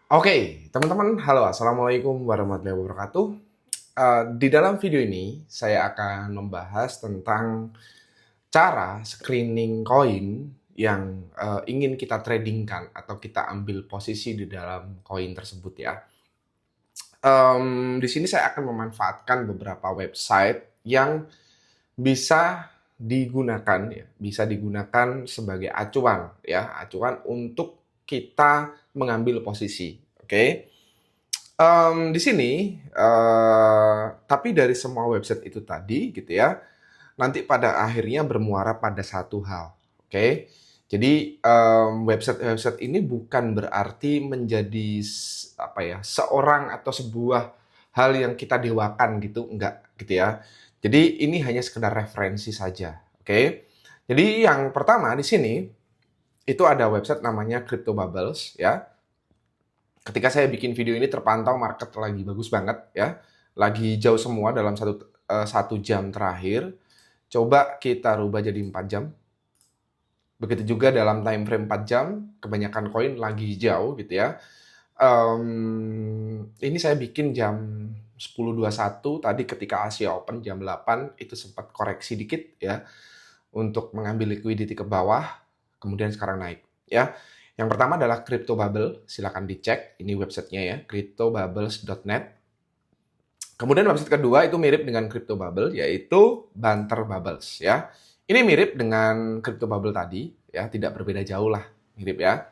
Oke, teman-teman, halo, assalamualaikum warahmatullahi wabarakatuh. Di dalam video ini, saya akan membahas tentang cara screening koin yang ingin kita tradingkan atau kita ambil posisi di dalam koin tersebut ya. Di sini saya akan memanfaatkan beberapa website yang bisa digunakan ya, bisa digunakan sebagai acuan ya, acuan untuk kita mengambil posisi. Oke. Di sini, tapi dari semua website itu tadi gitu ya, nanti pada akhirnya bermuara pada satu hal, oke? Jadi, website-website ini bukan berarti menjadi apa ya, seorang atau sebuah hal yang kita dewakan gitu, enggak gitu ya. Jadi ini hanya sekedar referensi saja, oke? Jadi yang pertama di sini, itu ada website namanya Crypto Bubbles ya. Ketika saya bikin video ini terpantau market lagi bagus banget ya, lagi jauh semua dalam satu jam terakhir. Coba kita rubah jadi 4 jam. Begitu juga dalam time frame 4 jam, kebanyakan koin lagi jauh gitu ya. Ini saya bikin jam 10.21 tadi ketika Asia Open jam 8 itu sempat koreksi dikit ya untuk mengambil liquidity ke bawah, kemudian sekarang naik ya. Yang pertama adalah Crypto Bubble, silakan dicek, ini websitenya ya, cryptobubbles.net. Kemudian website kedua itu mirip dengan Crypto Bubble, yaitu Banter Bubbles ya. Ini mirip dengan Crypto Bubble tadi, ya tidak berbeda jauh lah, mirip ya.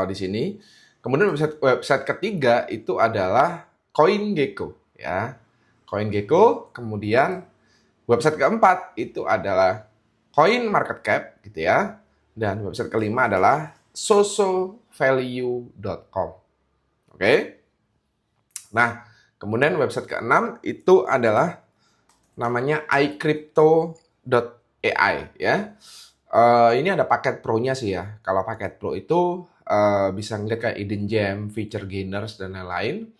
Di sini. Kemudian website ketiga itu adalah CoinGecko ya. CoinGecko, kemudian website keempat itu adalah CoinMarketCap gitu ya. Dan website kelima adalah sosovalue.com. Oke. Nah, kemudian website keenam itu adalah namanya iCrypto.ai ya. Ini ada paket pro-nya sih ya. Kalau paket pro itu bisa ngeliat kayak hidden gem, feature gainers, dan lain-lain.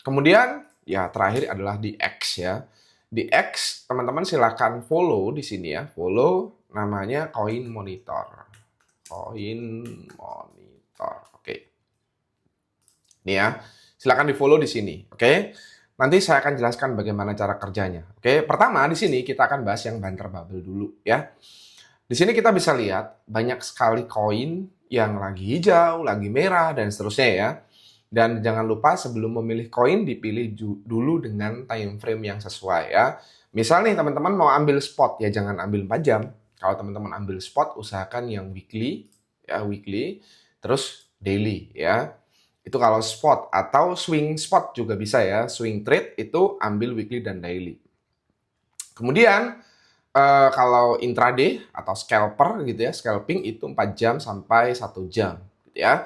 Kemudian ya terakhir adalah di X ya. Di X teman-teman silakan follow di sini ya. Follow namanya Coin Monitor. Coin Monitor. Oke. Ini ya. Silakan di-follow di sini, oke? Nanti saya akan jelaskan bagaimana cara kerjanya. Oke, pertama di sini kita akan bahas yang Banter Bubble dulu ya. Di sini kita bisa lihat banyak sekali koin yang lagi hijau, lagi merah, dan seterusnya ya. Dan jangan lupa sebelum memilih koin dipilih dulu dengan time frame yang sesuai ya. Misal nih teman-teman mau ambil spot ya, jangan ambil 4 jam. Kalau teman-teman ambil spot usahakan yang weekly ya, weekly, terus daily ya. Itu kalau spot atau swing spot juga bisa ya. Swing trade itu ambil weekly dan daily. Kemudian kalau intraday atau scalper gitu ya, scalping itu 4 jam sampai 1 jam gitu ya.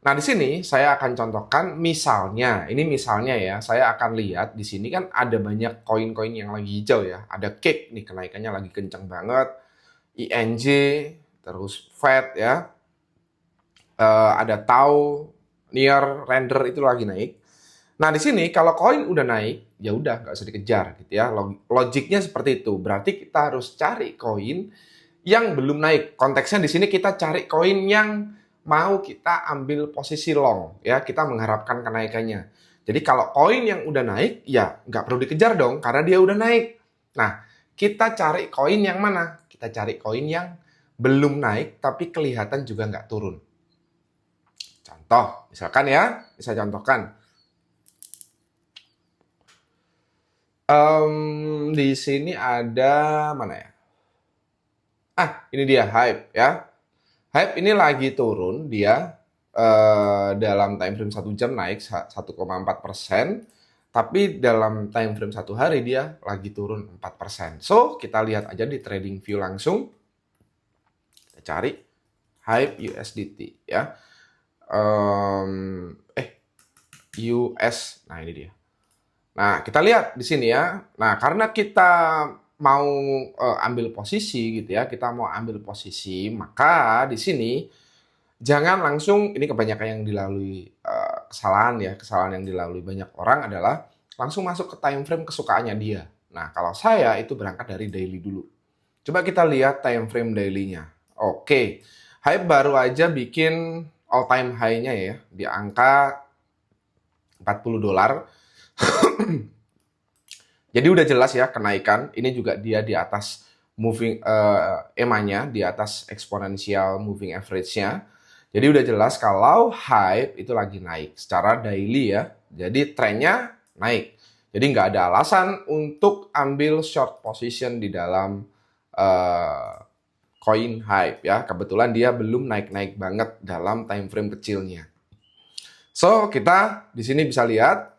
Nah, di sini saya akan contohkan misalnya, ini misalnya ya, saya akan lihat di sini kan ada banyak koin-koin yang lagi hijau ya. Ada cake nih kenaikannya lagi kenceng banget. INJ, terus FED ya. Ada TAU, Near, Render itu lagi naik. Nah, di sini kalau koin udah naik, ya udah nggak usah dikejar gitu ya. Logiknya seperti itu. Berarti kita harus cari koin yang belum naik. Konteksnya di sini kita cari koin yang mau kita ambil posisi long ya. Kita mengharapkan kenaikannya. Jadi kalau koin yang udah naik, ya nggak perlu dikejar dong karena dia udah naik. Nah, kita cari koin yang mana? Kita cari koin yang belum naik tapi kelihatan juga nggak turun. Contoh, misalkan ya, bisa contohkan. Di sini ada mana ya? Ini dia Hype ya. Hype ini lagi turun dia dalam time frame 1 jam naik 1,4%, tapi dalam time frame 1 hari dia lagi turun 4%. So, kita lihat aja di trading view langsung. Kita cari Hype USDT ya. US. Nah, ini dia. Nah, kita lihat di sini ya. Nah, karena kita mau ambil posisi gitu ya, kita mau ambil posisi, maka di sini jangan langsung, ini kebanyakan yang dilalui kesalahan yang dilalui banyak orang adalah langsung masuk ke time frame kesukaannya dia. Nah, kalau saya itu berangkat dari daily dulu. Coba kita lihat time frame daily-nya. Oke, Hype baru aja bikin all time high-nya ya di angka $40. Jadi udah jelas ya kenaikan. Ini juga dia di atas moving EMA-nya, di atas exponential moving average-nya. Jadi udah jelas kalau hype itu lagi naik secara daily ya. Jadi trennya naik. Jadi nggak ada alasan untuk ambil short position di dalam coin hype ya. Kebetulan dia belum naik-naik banget dalam time frame kecilnya. So, kita di sini bisa lihat.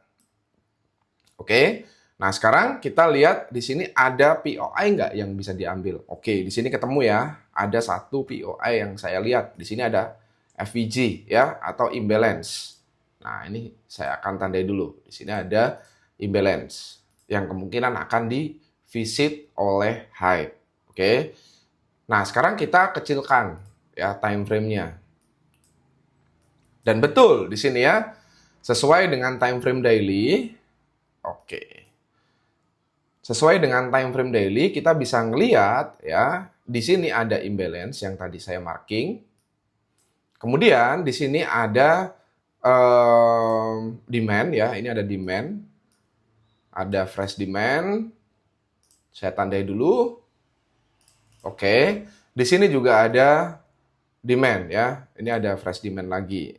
Oke. Nah, sekarang kita lihat di sini ada POI nggak yang bisa diambil. Oke, di sini ketemu ya. Ada satu POI yang saya lihat. Di sini ada FVG ya, atau imbalance. Nah, ini saya akan tandai dulu. Di sini ada imbalance yang kemungkinan akan di-visit oleh hype. Oke. Nah, sekarang kita kecilkan ya time frame-nya. Dan betul di sini ya, sesuai dengan time frame daily. Oke. Sesuai dengan time frame daily, kita bisa ngelihat ya, di sini ada imbalance yang tadi saya marking. Kemudian di sini ada demand ya, ini ada demand. Ada fresh demand. Saya tandai dulu. Oke. Di sini juga ada demand ya. Ini ada fresh demand lagi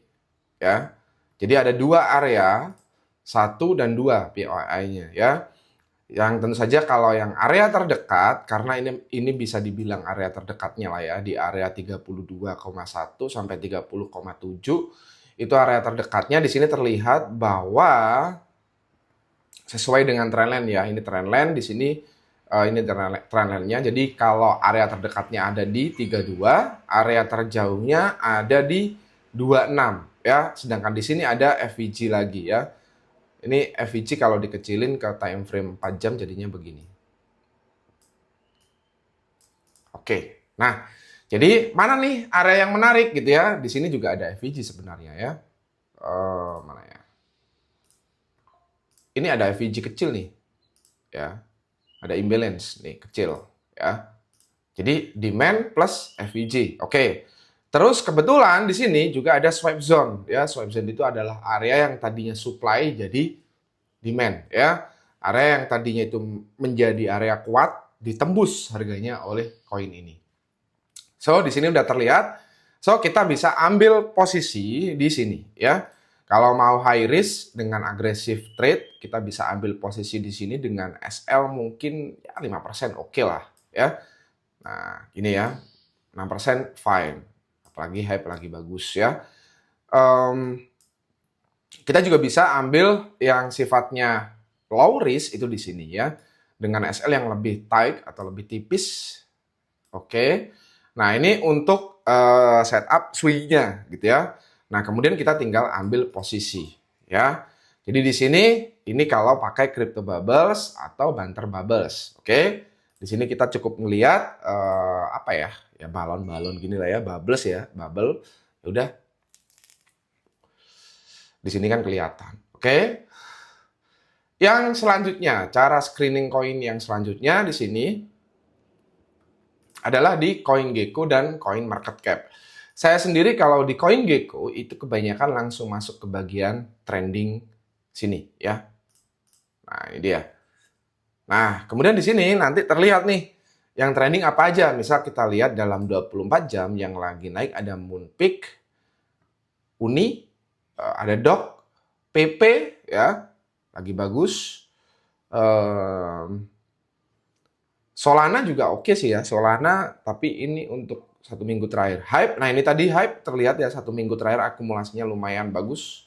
ya. Jadi ada dua area, 1 dan 2 POI-nya ya. Yang tentu saja kalau yang area terdekat, karena ini bisa dibilang area terdekatnya lah ya, di area 32,1 sampai 30,7, itu area terdekatnya. Di sini terlihat bahwa sesuai dengan trendline ya, ini trendline, di sini ini trendline-nya. Jadi kalau area terdekatnya ada di 32, area terjauhnya ada di 26 ya, sedangkan di sini ada FVG lagi ya. Ini FVG kalau dikecilin ke time frame 4 jam jadinya begini. Oke. Nah, jadi mana nih area yang menarik gitu ya? Di sini juga ada FVG sebenarnya ya. Mana ya? Ini ada FVG kecil nih. Ya. Ada imbalance nih kecil ya. Jadi demand plus FVG. Oke. Terus kebetulan di sini juga ada swipe zone ya. Swipe zone itu adalah area yang tadinya supply jadi demand ya. Area yang tadinya itu menjadi area kuat ditembus harganya oleh koin ini. So, di sini udah terlihat. So, kita bisa ambil posisi di sini ya. Kalau mau high risk dengan agresif trade, kita bisa ambil posisi di sini dengan SL mungkin ya 5% oke lah ya. Nah, ini ya. 6% fine. Apalagi hype lagi bagus ya. Kita juga bisa ambil yang sifatnya low risk itu di sini ya. Dengan SL yang lebih tight atau lebih tipis. Oke. Nah, ini untuk setup swing-nya gitu ya. Nah, kemudian kita tinggal ambil posisi ya. Jadi di sini ini kalau pakai crypto bubbles atau banter bubbles. Oke. Di sini kita cukup melihat apa ya? Ya balon-balon gini lah ya, bubbles ya, bubble. Ya udah. Di sini kan kelihatan. Oke. Yang selanjutnya, cara screening koin yang selanjutnya di sini adalah di CoinGecko dan CoinMarketCap. Saya sendiri kalau di CoinGecko itu kebanyakan langsung masuk ke bagian trending sini ya. Nah, ini dia. Nah, kemudian di sini nanti terlihat nih yang trending apa aja. Misal kita lihat dalam 24 jam yang lagi naik ada Moonpig, Uni, ada DOC, PP ya, lagi bagus. Solana juga oke sih ya, Solana, tapi ini untuk 1 minggu terakhir. Hype, nah ini tadi hype terlihat ya 1 minggu terakhir akumulasinya lumayan bagus.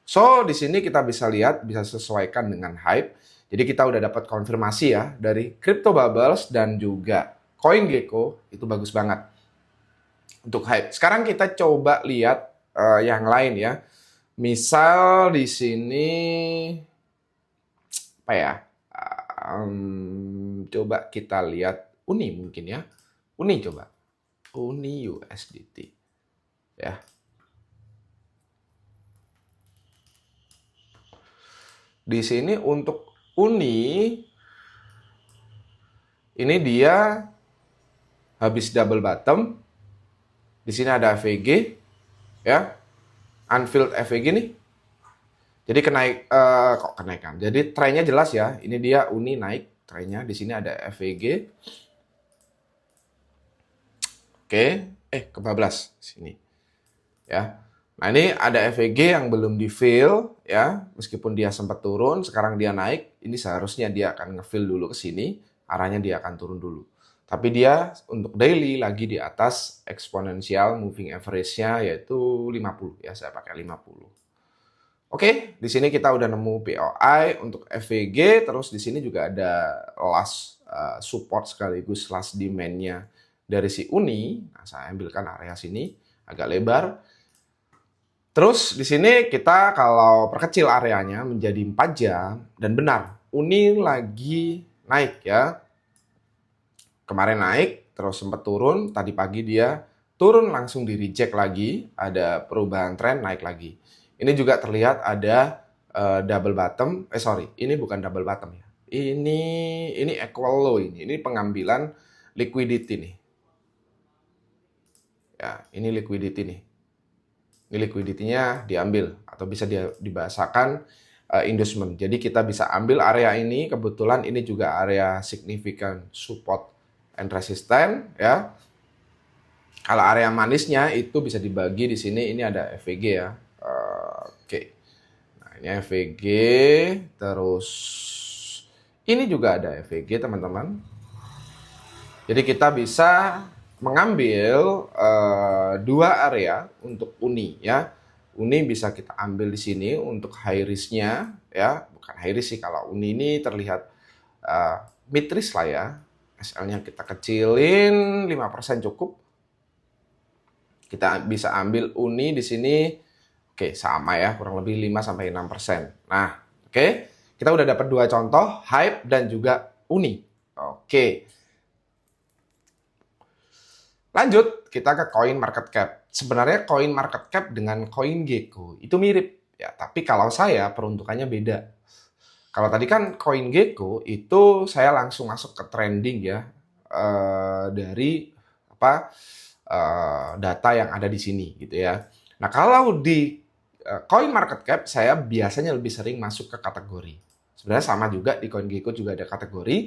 So, di sini kita bisa lihat, bisa sesuaikan dengan hype. Jadi kita udah dapat konfirmasi ya dari Crypto Bubbles dan juga CoinGecko itu bagus banget untuk hype. Sekarang kita coba lihat yang lain ya. Misal di sini apa ya? Coba kita lihat Uni mungkin ya. Uni coba. Uni USDT. Ya. Di sini untuk Uni ini dia habis double bottom. Di sini ada VG ya. unfilled FVG nih. Jadi kok kenaikan. Jadi trennya jelas ya. Ini dia Uni naik trennya. Di sini ada FVG. Oke, kebablas sini. Ya. Nah, ini ada FVG yang belum di-fill ya. Meskipun dia sempat turun, sekarang dia naik. Ini seharusnya dia akan nge-fill dulu ke sini. Arahnya dia akan turun dulu. Tapi dia untuk daily lagi di atas exponential moving average-nya yaitu 50 ya. Saya pakai 50. Oke, di sini kita udah nemu POI untuk FVG, terus di sini juga ada last support sekaligus last demand-nya dari si Uni. Nah, saya ambilkan area sini agak lebar. Terus di sini kita kalau perkecil areanya menjadi 4 jam dan benar, Uni lagi naik ya. Kemarin naik, terus sempat turun, tadi pagi dia turun langsung di reject lagi, ada perubahan tren naik lagi. Ini juga terlihat ada double bottom, ini bukan double bottom ya. Ini equal low ini pengambilan liquidity nih. Ya, ini liquidity nih. Ini liquidity-nya diambil atau bisa dibahasakan inducement. Jadi kita bisa ambil area ini, kebetulan ini juga area significant support and resistance ya. Kalau area manisnya itu bisa dibagi di sini, ini ada FVG ya. Oke. Nah, ini FVG, terus ini juga ada FVG, teman-teman. Jadi kita bisa mengambil dua area untuk Uni ya. Uni bisa kita ambil di sini untuk high risk-nya ya. Bukan high risk sih, kalau Uni ini terlihat mid risk lah ya. SL-nya kita kecilin 5% cukup. Kita bisa ambil Uni di sini. Oke, sama ya, kurang lebih 5-6%. Nah, oke. Kita udah dapat dua contoh, Hype dan juga Uni. Oke. Lanjut, kita ke Coin Market Cap. Sebenarnya Coin Market Cap dengan CoinGecko itu mirip ya, tapi kalau saya peruntukannya beda. Kalau tadi kan CoinGecko itu saya langsung masuk ke trending ya, dari data yang ada di sini gitu ya. Nah, kalau di Coin Market Cap saya biasanya lebih sering masuk ke kategori. Sebenarnya sama juga di CoinGecko juga ada kategori.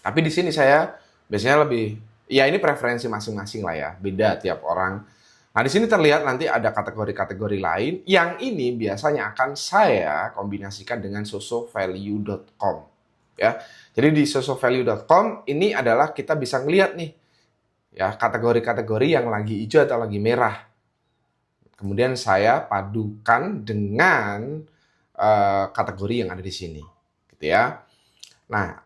Tapi di sini saya biasanya lebih, ya ini preferensi masing-masing lah ya, beda tiap orang. Nah, di sini terlihat nanti ada kategori-kategori lain yang ini biasanya akan saya kombinasikan dengan sosovalue.com ya. Jadi di sosovalue.com ini adalah kita bisa ngelihat nih ya kategori-kategori yang lagi hijau atau lagi merah. Kemudian saya padukan dengan kategori yang ada di sini, gitu ya. Nah,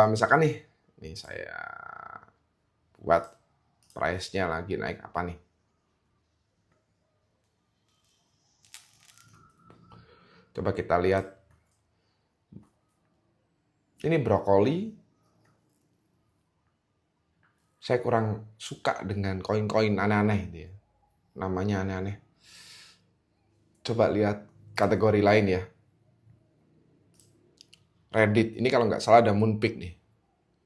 misalkan nih saya buat price-nya lagi naik apa nih? Coba kita lihat. Ini brokoli. Saya kurang suka dengan koin-koin aneh-aneh gitu ya. Namanya aneh-aneh. Coba lihat kategori lain ya. Reddit. Ini kalau nggak salah ada Moonpig nih.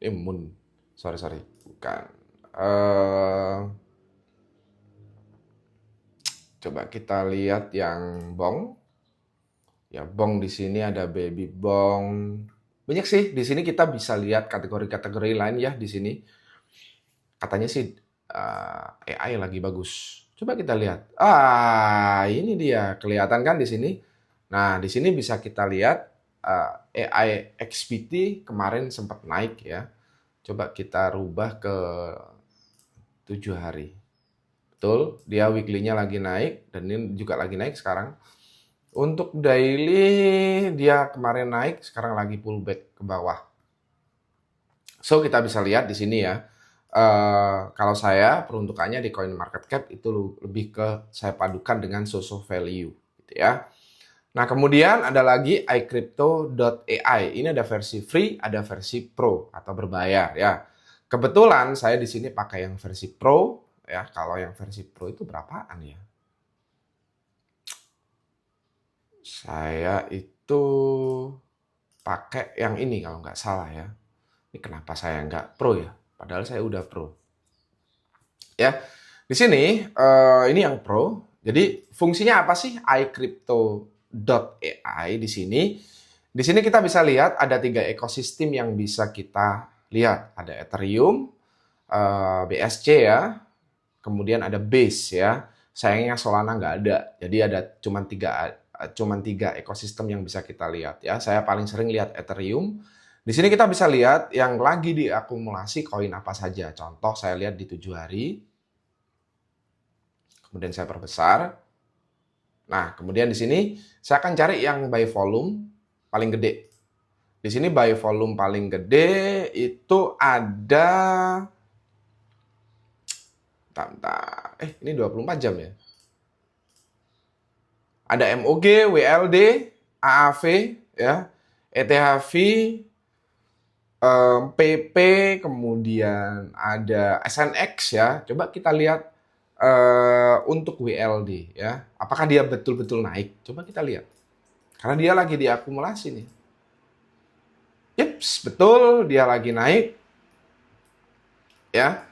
Ini Moon. Sorry. Bukan. Coba kita lihat yang Bong. Ya, Bong di sini ada Baby Bong. Banyak sih. Di sini kita bisa lihat kategori-kategori lain ya di sini. Katanya sih AI lagi bagus. Coba kita lihat. Ini dia kelihatan kan di sini. Nah, di sini bisa kita lihat AI XPT kemarin sempat naik ya. Coba kita rubah ke 7 hari. Betul, dia weekly-nya lagi naik dan ini juga lagi naik sekarang. Untuk daily dia kemarin naik, sekarang lagi pullback ke bawah. So kita bisa lihat di sini ya. Kalau saya peruntukannya di Coin Market Cap itu lebih ke saya padukan dengan Soso Value gitu ya. Nah, kemudian ada lagi iCrypto.ai. Ini ada versi free, ada versi pro atau berbayar ya. Kebetulan saya di sini pakai yang versi pro ya. Kalau yang versi pro itu berapaan ya? Saya itu pakai yang ini kalau nggak salah ya. Ini kenapa saya nggak pro ya? Padahal saya udah pro. Ya, di sini ini yang pro. Jadi fungsinya apa sih iCrypto.ai di sini? Di sini kita bisa lihat ada 3 ekosistem yang bisa kita lihat. Ada Ethereum, BSC ya, kemudian ada Base ya. Sayangnya Solana nggak ada. Jadi ada cuman tiga ekosistem yang bisa kita lihat ya. Saya paling sering lihat Ethereum. Di sini kita bisa lihat yang lagi diakumulasi koin apa saja. Contoh saya lihat di 7 hari. Kemudian saya perbesar. Nah, kemudian di sini saya akan cari yang by volume paling gede. Di sini by volume paling gede itu ada ini 24 jam ya. Ada MOG, WLD, AAV ya, ETHV, PP, kemudian ada SNX ya. Coba kita lihat untuk WLD ya. Apakah dia betul-betul naik? Coba kita lihat. Karena dia lagi diakumulasi nih. Yeps, betul dia lagi naik. Ya.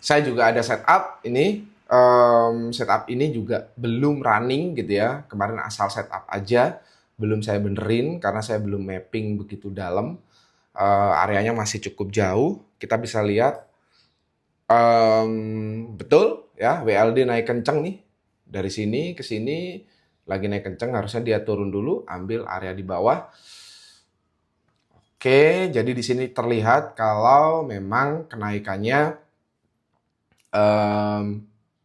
Saya juga ada setup ini. Setup ini juga belum running gitu ya. Kemarin asal setup aja, belum saya benerin karena saya belum mapping begitu dalam. Areanya masih cukup jauh. Kita bisa lihat betul ya, WLD naik kenceng nih. Dari sini ke sini lagi naik kenceng, harusnya dia turun dulu, ambil area di bawah. Oke, jadi di sini terlihat kalau memang kenaikannya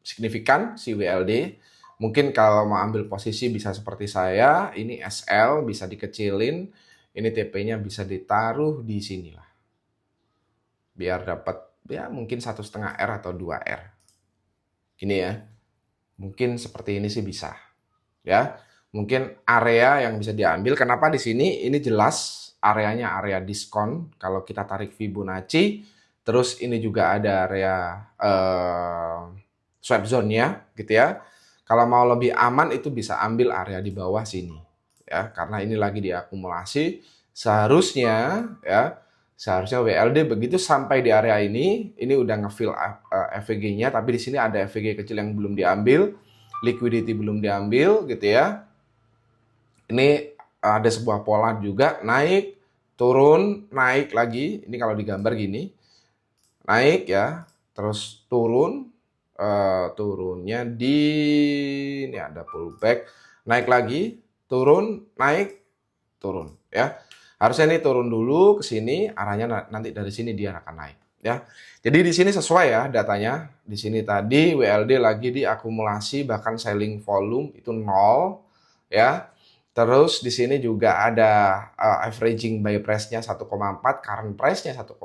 signifikan si WLD. Mungkin kalau mau ambil posisi bisa seperti saya, ini SL bisa dikecilin, ini TP-nya bisa ditaruh di sini lah. Biar dapat ya mungkin 1,5 R atau 2 R. Gini ya. Mungkin seperti ini sih bisa. Ya. Mungkin area yang bisa diambil. Kenapa di sini? Ini jelas areanya area diskon. Kalau kita tarik Fibonacci, terus ini juga ada area swap zone-nya gitu ya. Kalau mau lebih aman itu bisa ambil area di bawah sini. Ya, karena ini lagi diakumulasi. Seharusnya WLD begitu sampai di area ini udah ngefill FVG-nya, tapi di sini ada FVG kecil yang belum diambil, liquidity belum diambil gitu ya. Ini ada sebuah pola juga, naik, turun, naik lagi. Ini kalau digambar gini, naik ya, terus turun, turunnya di ini ada pullback, naik lagi, turun, naik, turun ya. Harusnya ini turun dulu ke sini, arahnya nanti dari sini dia akan naik ya. Jadi di sini sesuai ya datanya. Di sini tadi WLD lagi diakumulasi, bahkan selling volume itu 0 ya. Terus di sini juga ada averaging buy price-nya 1,4, current price-nya 1,4.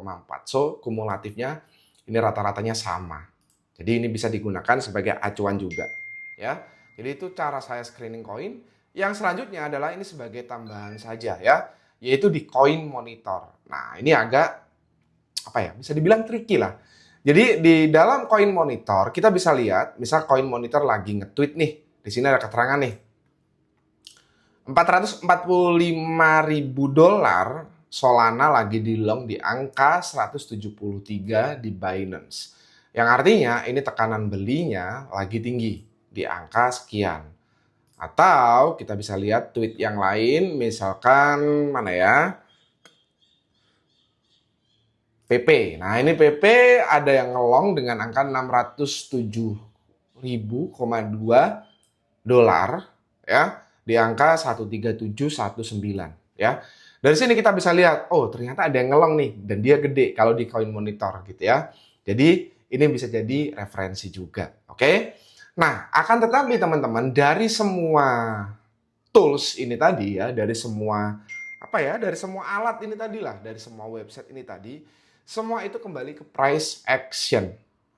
So, kumulatifnya ini rata-ratanya sama. Jadi ini bisa digunakan sebagai acuan juga ya. Jadi itu cara saya screening koin. Yang selanjutnya adalah ini sebagai tambahan saja ya, yaitu di Coin Monitor. Nah, ini agak bisa dibilang tricky lah. Jadi di dalam Coin Monitor kita bisa lihat, misal Coin Monitor lagi nge-tweet nih. Di sini ada keterangan nih. $445.000 Solana lagi di long di angka 173 di Binance. Yang artinya ini tekanan belinya lagi tinggi di angka sekian. Atau kita bisa lihat tweet yang lain, misalkan mana ya? PP. Nah, ini PP ada yang ngelong dengan angka 607.2 dolar ya, di angka 13719 ya. Dari sini kita bisa lihat, oh ternyata ada yang ngelong nih dan dia gede kalau di Coin Monitor gitu ya. Jadi ini bisa jadi referensi juga, oke? Nah, akan tetapi teman-teman, dari semua tools ini tadi ya, dari semua dari semua alat ini tadi lah, dari semua website ini tadi, semua itu kembali ke price action.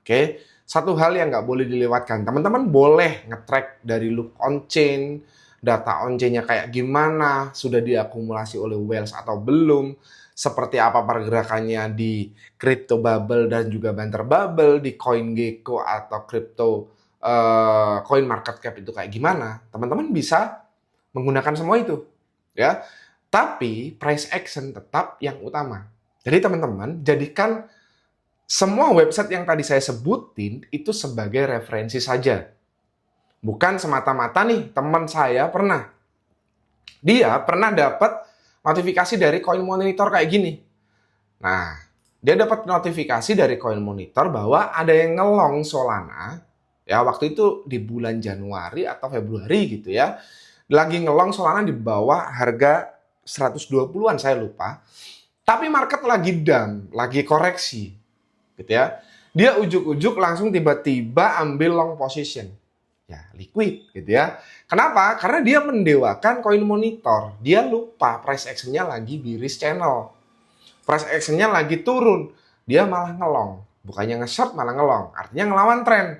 Oke, satu hal yang nggak boleh dilewatkan. Teman-teman boleh nge-track dari look on chain, data on chain-nya kayak gimana, sudah diakumulasi oleh whales atau belum, seperti apa pergerakannya di crypto bubble dan juga banter bubble, di CoinGecko atau crypto coin market cap itu kayak gimana. Teman-teman bisa menggunakan semua itu ya. Tapi price action tetap yang utama. Jadi teman-teman jadikan semua website yang tadi saya sebutin itu sebagai referensi saja. Bukan semata-mata nih, teman saya dia pernah dapat notifikasi dari Coin Monitor kayak gini. Nah, dia dapat notifikasi dari Coin Monitor bahwa ada yang ngelong Solana, ya waktu itu di bulan Januari atau Februari gitu ya. Lagi ngelong Solana di bawah harga 120-an, saya lupa. Tapi market lagi down, lagi koreksi. Gitu ya. Dia ujuk-ujuk langsung tiba-tiba ambil long position. Ya, liquid gitu ya. Kenapa? Karena dia mendewakan Coin Monitor. Dia lupa price action-nya lagi bearish channel. Price action-nya lagi turun, dia malah ngelong. Bukannya nge-short, malah ngelong. Artinya ngelawan tren.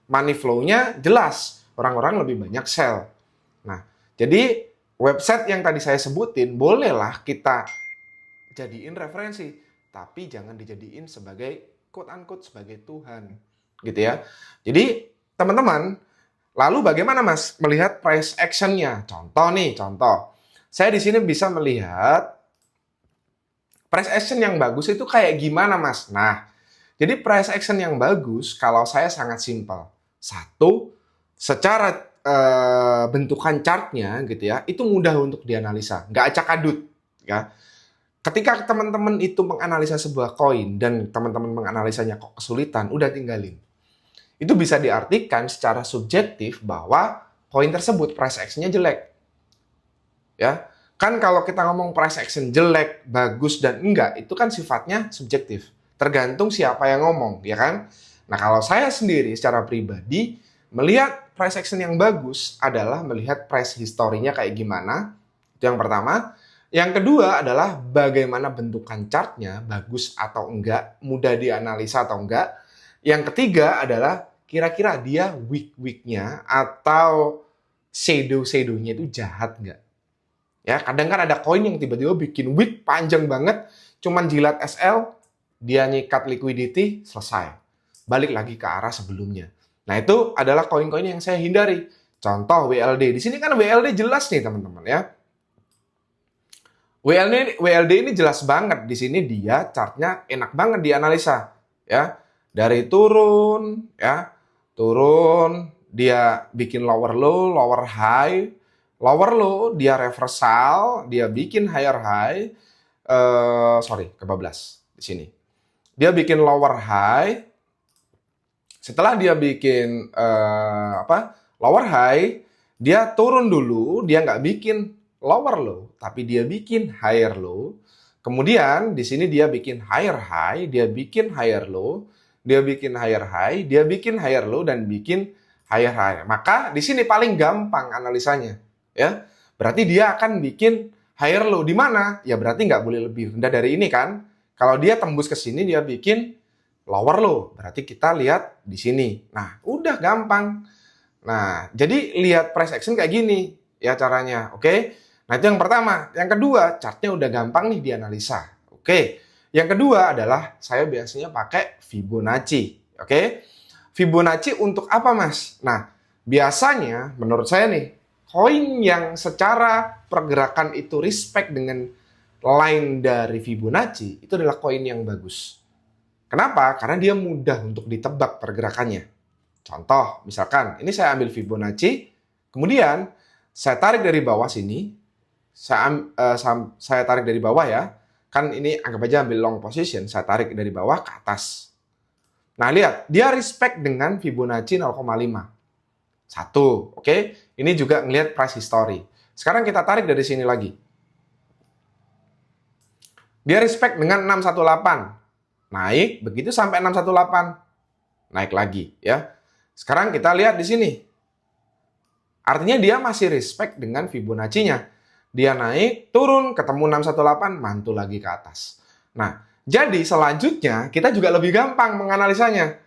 Money flow-nya jelas. Orang-orang lebih banyak sell. Nah, jadi website yang tadi saya sebutin, bolehlah kita jadiin referensi. Tapi jangan dijadiin sebagai quote-unquote sebagai Tuhan. Gitu ya. Jadi, teman-teman, lalu bagaimana Mas melihat price action-nya? Contoh. Saya di sini bisa melihat price action yang bagus itu kayak gimana, Mas? Nah, jadi price action yang bagus kalau saya sangat simpel. Satu, secara bentukan chartnya gitu ya, itu mudah untuk dianalisa, nggak acak-adut. Ya. Ketika teman-teman itu menganalisa sebuah koin dan teman-teman menganalisanya kok kesulitan, udah tinggalin. Itu bisa diartikan secara subjektif bahwa koin tersebut price action-nya jelek. Ya. Kan kalau kita ngomong price action jelek, bagus, dan enggak, itu kan sifatnya subjektif. Tergantung siapa yang ngomong, ya kan? Nah, kalau saya sendiri secara pribadi, melihat price action yang bagus adalah melihat price historinya kayak gimana. Itu yang pertama. Yang kedua adalah bagaimana bentukan chartnya, bagus atau enggak, mudah dianalisa atau enggak. Yang ketiga adalah kira-kira dia weak-weaknya atau shadow-shadownya itu jahat enggak. Ya, kadang kan ada koin yang tiba-tiba bikin wick panjang banget, cuman jilat SL, dia nyikat liquidity, selesai. Balik lagi ke arah sebelumnya. Nah, itu adalah koin-koin yang saya hindari. Contoh WLD. Di sini kan WLD jelas nih, teman-teman ya. WLD ini jelas banget. Di sini dia chartnya enak banget dianalisa, ya. Dari turun, ya. Turun, dia bikin lower low, lower high, lower low, dia reversal, dia bikin higher high, kebablas di sini. Dia bikin lower high, setelah dia bikin lower high, dia turun dulu, dia nggak bikin lower low, tapi dia bikin higher low. Kemudian di sini dia bikin higher high, dia bikin higher low, dia bikin higher high, dia bikin higher low, dan bikin higher high. Maka di sini paling gampang analisanya. Ya, berarti dia akan bikin higher low di mana? Ya berarti nggak boleh lebih rendah dari ini kan? Kalau dia tembus ke sini dia bikin lower low, berarti kita lihat di sini. Nah, udah gampang. Nah, jadi lihat price action kayak gini ya caranya, oke? Nah, itu yang pertama. Yang kedua, chartnya udah gampang nih dianalisa, oke? Yang kedua adalah saya biasanya pakai Fibonacci, oke? Fibonacci untuk apa, Mas? Nah, biasanya menurut saya nih, koin yang secara pergerakan itu respect dengan line dari Fibonacci, itu adalah koin yang bagus. Kenapa? Karena dia mudah untuk ditebak pergerakannya. Contoh, misalkan, ini saya ambil Fibonacci, kemudian saya tarik dari bawah sini, saya tarik dari bawah ya, kan ini anggap aja ambil long position, saya tarik dari bawah ke atas. Nah, lihat, dia respect dengan Fibonacci 0,5. Satu, oke? Ini juga ngelihat price history. Sekarang kita tarik dari sini lagi. Dia respect dengan 618. Naik, begitu sampai 618. Naik lagi, ya. Sekarang kita lihat di sini. Artinya dia masih respect dengan Fibonacci-nya. Dia naik, turun, ketemu 618, mantul lagi ke atas. Nah, jadi selanjutnya kita juga lebih gampang menganalisanya.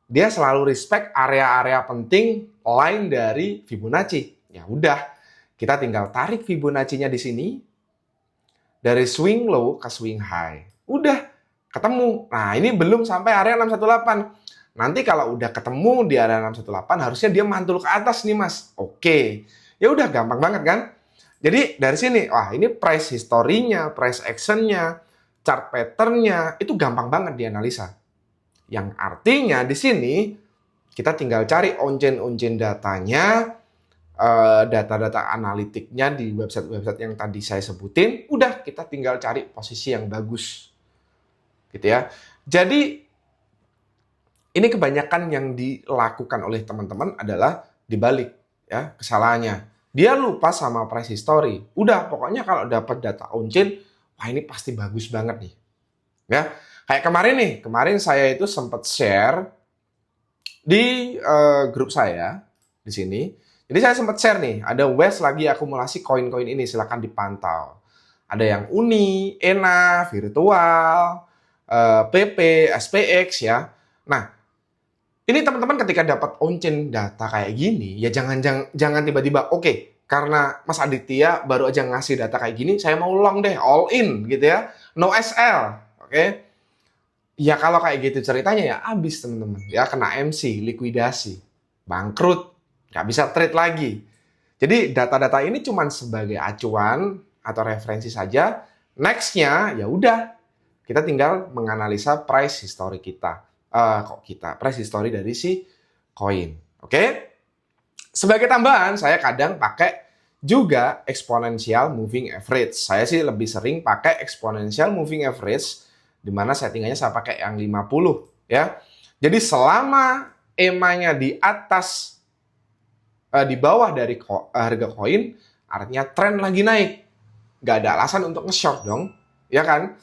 Dia selalu respect area-area penting line dari Fibonacci. Ya udah, kita tinggal tarik Fibonacci-nya di sini dari swing low ke swing high. Udah ketemu. Nah, ini belum sampai area 618. Nanti kalau udah ketemu di area 618 harusnya dia mantul ke atas nih, Mas. Oke. Ya udah gampang banget kan? Jadi dari sini, wah ini price history-nya, price action-nya, chart pattern-nya itu gampang banget dianalisa. Yang artinya di sini Kita tinggal cari on-chain datanya, data-data analitiknya di website-website yang tadi saya sebutin. Udah, kita tinggal cari posisi yang bagus. Gitu ya. Jadi, ini kebanyakan yang dilakukan oleh teman-teman adalah dibalik ya kesalahannya. Dia lupa sama price history. Udah, pokoknya kalau dapat data on-chain, wah ini pasti bagus banget nih. Ya, kayak kemarin saya itu sempat share di grup saya di sini. Jadi saya sempat share nih, ada West lagi akumulasi koin-koin ini, silahkan dipantau. Ada yang Uni, ENA, Virtual, PP, SPX ya. Nah, ini teman-teman ketika dapat on-chain data kayak gini, ya jangan tiba-tiba, oke, karena Mas Aditya baru aja ngasih data kayak gini, saya mau long deh, all in gitu ya, no SL, oke. Ya kalau kayak gitu ceritanya ya habis teman-teman, ya kena MC, likuidasi, bangkrut, nggak bisa trade lagi. Jadi data-data ini cuma sebagai acuan atau referensi saja. Next-nya ya udah, kita tinggal menganalisa price history kita. Price history dari si koin. Oke? Sebagai tambahan, saya kadang pakai juga exponential moving average. Saya sih lebih sering pakai exponential moving average, di mana settingannya saya pakai yang 50 ya. Jadi selama EMA-nya di atas di bawah dari harga koin, artinya tren lagi naik. Nggak ada alasan untuk nge-short dong, ya kan?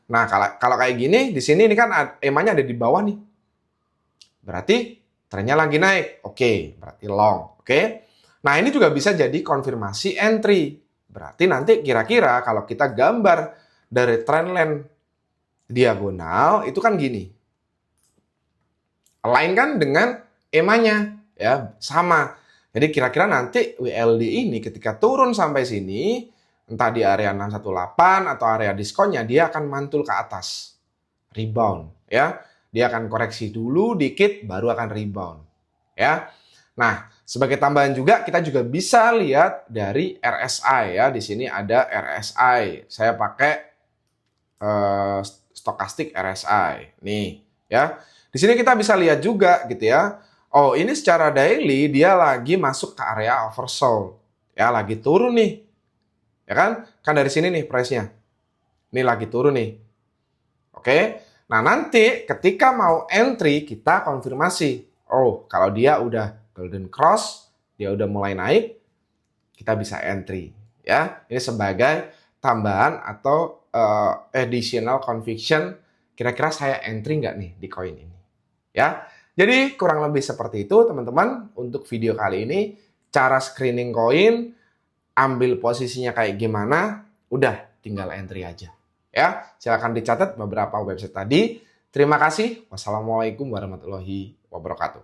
Nah, kalau kayak gini, di sini ini kan EMA-nya ada di bawah nih. Berarti trennya lagi naik. Oke, berarti long. Oke. Nah, ini juga bisa jadi konfirmasi entry. Berarti nanti kira-kira kalau kita gambar dari trendline diagonal, itu kan gini. Align kan dengan EMA-nya, ya, sama. Jadi kira-kira nanti WLD ini ketika turun sampai sini, entah di area 618 atau area diskonnya, dia akan mantul ke atas. Rebound, ya. Dia akan koreksi dulu dikit, baru akan rebound. Ya. Nah, sebagai tambahan juga, kita juga bisa lihat dari RSI. Ya. Di sini ada RSI. Saya pakai stokastik RSI. Nih, ya. Di sini kita bisa lihat juga, gitu ya. Oh, ini secara daily, dia lagi masuk ke area oversold. Ya, lagi turun nih. Ya kan? Kan dari sini nih price-nya. Ini lagi turun nih. Oke. Nah, nanti ketika mau entry, kita konfirmasi. Oh, kalau dia udah golden cross, dia udah mulai naik, kita bisa entry. Ya, ini sebagai tambahan atau additional conviction. Kira-kira saya entry nggak nih di koin ini? Ya, jadi kurang lebih seperti itu, teman-teman. Untuk video kali ini, cara screening koin, ambil posisinya kayak gimana, udah tinggal entry aja. Ya, silakan dicatat beberapa website tadi. Terima kasih. Wassalamualaikum warahmatullahi wabarakatuh.